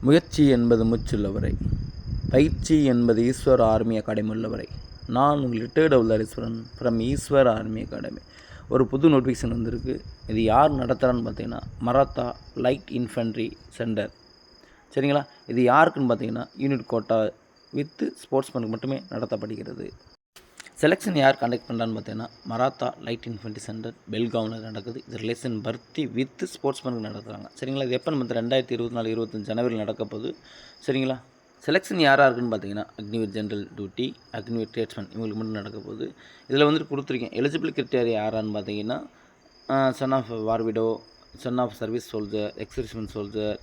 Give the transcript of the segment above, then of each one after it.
முயற்சி என்பது மூச்சுள்ளவரை, பயிற்சி என்பது ஈஸ்வர் ஆர்மி அகாடமி உள்ளவரை. நான் உங்கள் ரிட்டையர்டு உல்லாரீஸ்வரன் ஃப்ரம் ஈஸ்வர் ஆர்மி அகாடமி. ஒரு புது நோட்டிஃபிகேஷன் வந்திருக்கு. இது யார் நடத்துகிறான்னு பார்த்தீங்கன்னா மராத்தா லைட் இன்ஃபென்ட்ரி சென்டர். சரிங்களா? இது யாருக்குன்னு பார்த்தீங்கன்னா யூனிட் கோட்டா வித் ஸ்போர்ட்ஸ்மேனுக்கு மட்டுமே நடத்தப்படுகிறது. செலெக்ஷன் யார் கண்டக்ட் பண்ணுறான்னு பார்த்தீங்கன்னா மராத்தா லைட் இன்ஃபென்ட்ரி சென்டர் பெல்காமில் நடக்குது. இது ரிலேஷன் பர்த்தி வித் ஸ்போர்ட்ஸ்மேனுக்கு நடத்துகிறாங்க. சரிங்களா? இது எப்போ நம்ம 2024-25 ஜனவரியில் நடக்க போகுது. சரிங்களா? செலெக்ஷன் யாராக இருக்குன்னு பார்த்தீங்கன்னா Agniveer general duty, Agniveer tradesman இவங்களுக்கு மட்டும் நடக்க போகுது. இதில் வந்துட்டு கொடுத்துருக்கேன். எலிஜிபிள் கிரிட்டேரியா யாரான்னு பார்த்தீங்கன்னா son of war widow, son of service soldier, ex-serviceman soldier,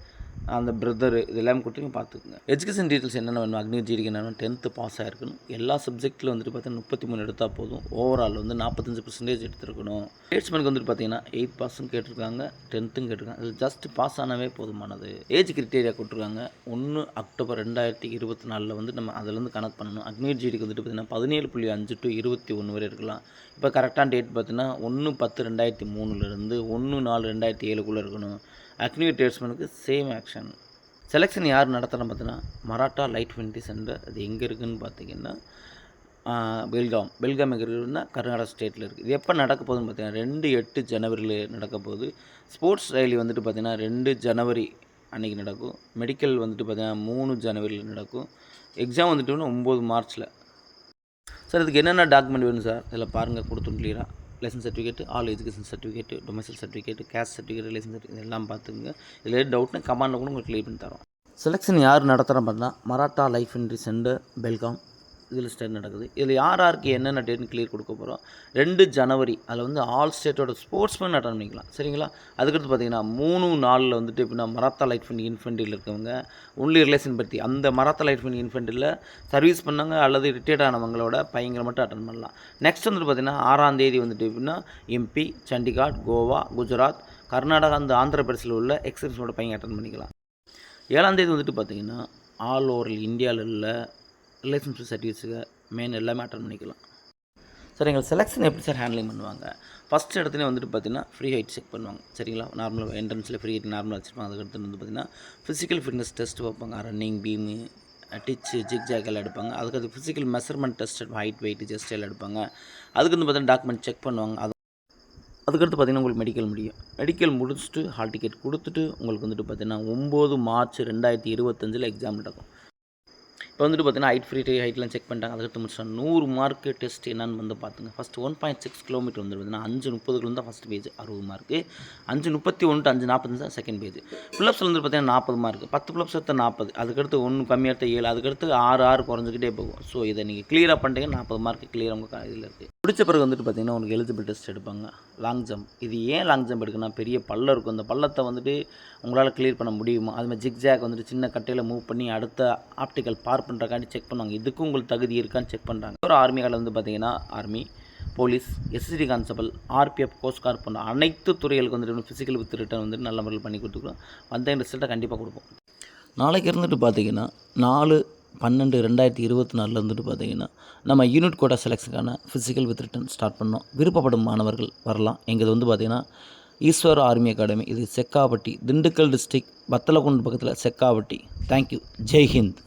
அந்த பிரதர் இதெல்லாம் கொடுத்துருங்க பார்த்துக்குங்க. எஜுகேஷன் டீட்டெயில்ஸ் என்னென்ன வேணும், அக்னி ஜிடிக்கு என்னென்ன 10th பாஸ் ஆகிருக்கணும். எல்லா சப்ஜெக்ட்டில் வந்துட்டு பார்த்தீங்கன்னா 33 எடுத்தால் போதும். ஓவரால் வந்து 45% எடுத்துருக்கணும். ட்ரேட்ஸ்மேனுக்கு வந்துட்டு பார்த்தீங்கன்னா 8 பாஸும் கேட்டிருக்காங்க, 10th கேட்டிருக்காங்க. அது ஜஸ்ட் பாஸ் ஆனவே போதுமானது. ஏஜ் கிரிட்டேரியா கொடுத்துருக்காங்க. 1 அக்டோபர் 2024 வந்து நம்ம அதிலேருந்து கனெக்ட் பண்ணணும். அக்னி ஜிடிக்கு வந்துட்டு பார்த்தீங்கன்னா 17.5 to 21 வரை இருக்கலாம். இப்போ கரெக்டான டேட் பார்த்தீங்கன்னா 1/10/2003 1/4/2007 இருக்கணும். அக்னிவீர் ட்ரேட்ஸ்மேனுக்கு சேம் ஆக்ஷன். செலெக்ஷன் யார் நடத்துகிறோம் பார்த்தீங்கன்னா மராட்டா லைட் இன்ஃபென்ட்ரி சென்டர். அது எங்கே இருக்குதுன்னு பார்த்தீங்கன்னா பெல்காம் எங்கே இருக்குதுன்னா கர்நாடகா ஸ்டேட்டில் இருக்குது. இது எப்போ நடக்க போகுதுன்னு பார்த்தீங்கன்னா 2/8 ஜனவரியில் நடக்க போகுது. ஸ்போர்ட்ஸ் ரேலி வந்துட்டு பார்த்தீங்கன்னா 2 ஜனவரி அன்றைக்கி நடக்கும். மெடிக்கல் வந்துட்டு பார்த்தீங்கன்னா 3 ஜனவரியில் நடக்கும். எக்ஸாம் வந்துட்டு 9 மார்ச்சில். சார் இதுக்கு என்னென்ன டாக்குமெண்ட் வேணும் சார்? இதில் பாருங்கள் கொடுத்துரும் கிளியராக. License certificate, all education certificate, domicile certificate, caste certificate, relation certificate எல்லாம் பார்த்துக்குங்க. இதில் டவுட்னா கமெண்டில் கூட உங்களுக்கு கிளியர் பண்ணி தரோம். செலெக்ஷன் யார் நடத்துகிறோம் பார்த்தா Maratha life interview centre Belgaum. இதில் ஸ்டேட் நடக்குது. இதில் யாருக்கு என்னென்ன டேட்னு கிளியர் கொடுக்க போகிறோம். 2 ஜனவரி அதில் வந்து ஆல் ஸ்டேட்டோட ஸ்போர்ட்ஸ்மேன் அட்டன் பண்ணிக்கலாம். சரிங்களா? அதுக்கடுத்து பார்த்தீங்கன்னா 3-4 வந்துட்டு இப்போ மராத்தா லைட் இன்ஃபென்ட்ரியில் இருக்கவங்க ஒன்லி ரிலேஷன் பற்றி அந்த மராத்தா லைட் இன்ஃபென்ட்ரியில் சர்வீஸ் பண்ணாங்க அல்லது ரிட்டையர்ட் ஆனவங்களோட பையங்களை மட்டும் அட்டன் பண்ணலாம். நெக்ஸ்ட் வந்துட்டு பார்த்தீங்கன்னா 6ஆம் தேதி வந்துட்டு எப்படின்னா எம்பி, சண்டிகாட், கோவா, குஜராத், கர்நாடகா, அந்த ஆந்திர பிரதேசில் உள்ள எக்ஸர்விஸோட பையன் அட்டன் பண்ணிக்கலாம். 7ஆம் தேதி வந்துட்டு பார்த்தீங்கன்னா ஆல் ஓவர் இந்தியாவில் உள்ள ரிலேஷன்ஷிப் சர்டிஃபிகேட்ஸுக்கு மெயின் எல்லாமே அட்டன் பண்ணிக்கலாம். சார் எங்கள் செலெக்ஷன் எப்படி சார் ஹேண்ட்லிங் பண்ணுவாங்க? ஃபஸ்ட் இடத்துல வந்துட்டு பார்த்தீங்கன்னா ஃப்ரீ ஹைட் செக் பண்ணுவாங்க. சரிங்களா? நார்மல் என்ட்ரன்ஸில் ஃப்ரீ ஹைட் நார்மலாக வச்சுருப்பாங்க. அதுக்கடுத்து வந்து பார்த்தீங்கன்னா ஃபிசிக்கல் ஃபிட்னஸ் டெஸ்ட் வைப்பாங்க. Running, beam, ditch, zig zag எல்லாம் எடுப்பாங்க. அதுக்கடுத்து physical measurement test, height, weight, chest எல்லாம் எடுப்பாங்க. அதுக்கு வந்து பார்த்தீங்கன்னா டாக்குமெண்ட் செக் பண்ணுவாங்க. அதுக்கடுத்து பார்த்தீங்கன்னா உங்களுக்கு மெடிக்கல் முடியும். மெடிக்கல் முடிச்சுட்டு ஹால் டிக்கெட் கொடுத்துட்டு உங்களுக்கு வந்துட்டு பார்த்தீங்கன்னா 9 மார்ச் 2025 எக்ஸாம் நடக்கும். இப்போ வந்துட்டு பார்த்தீங்கன்னா ஹைட்லாம் செக் பண்ணிட்டாங்க. அதுக்கடுத்து முடிச்சா 100 மார்க்கு டெஸ்ட் என்னன்னு வந்து பார்த்துங்க. ஃபஸ்ட்டு 1.6 கிலோமீட்டர் வந்து பார்த்தீங்கன்னா 5:30 தான் ஃபஸ்ட் பேஜ் 60 மார்க்கு, 5:31 to 5:45 தான் செகண்ட் பேஜ். புல்லப்ஸில் வந்து பார்த்தீங்கன்னா 40 மார்க்கு, 10 புல்லப்ஸ் எடுத்தால் 40, அதுக்கடுத்து 1 கம்மியாக எடுத்தால் 7, அதுக்கடுத்து 6 குறைஞ்சிக்கிட்டே போகும். ஸோ இதை நீங்கள் கிளியராக பண்ணிட்டீங்கன்னா 40 மார்க்கு கிளியராக உங்கள் இதில் இருக்குது. முடிச்ச பிறகு வந்துட்டு பார்த்தீங்கன்னா உங்களுக்கு எலிஜிபிள் டெஸ்ட் எடுப்பாங்க. Long jump. இது ஏன் லாங் ஜம்ப் எடுக்குன்னா பெரிய பள்ளம் இருக்கும். அந்த பள்ளத்தை வந்துட்டு உங்களால் கிளியர் பண்ண முடியுமா? அதுமாதிரி ஜிக் ஜாக் வந்துட்டு சின்ன கட்டையில் மூவ் பண்ணி அடுத்த ஆப்டிக்கல் பார்க் பண்ணுறக்காண்டி செக் பண்ணுவாங்க. இதுக்கும் உங்களுக்கு தகுதி இருக்கான்னு செக் பண்ணுறாங்க. ஒரு ஆர்மி கார்டில் வந்து பார்த்தீங்கன்னா army, police, SSD constable, RPF, coast guard போன்ற அனைத்து துறைகளுக்கு வந்துட்டு ஃபிசிக்கல் வித் ரிட்டர்ன் வந்துட்டு நல்ல முறையில் பண்ணி கொடுத்துக்கிறோம். வந்த ரிசல்ட்டை கண்டிப்பாக கொடுப்போம். நாளைக்கு இருந்துட்டு பார்த்தீங்கன்னா 4/12/2024 இருந்துட்டு பார்த்தீங்கன்னா நம்ம யூனிட் கோட்டா செலெக்ஷனுக்கான ஃபிசிக்கல் வித் ரிட்டன் ஸ்டார்ட் பண்ணோம். விருப்பப்படும் மாணவர்கள் வரலாம். எங்கள் வந்து பார்த்தீங்கன்னா ஈஸ்வர் ஆர்மி அகாடமி. இது செக்காப்பட்டி, திண்டுக்கல் டிஸ்ட்ரிக்ட், வத்தலக்குண்டு பக்கத்தில் செக்காப்பட்டி. தேங்க்யூ. ஜெய் ஹிந்த்.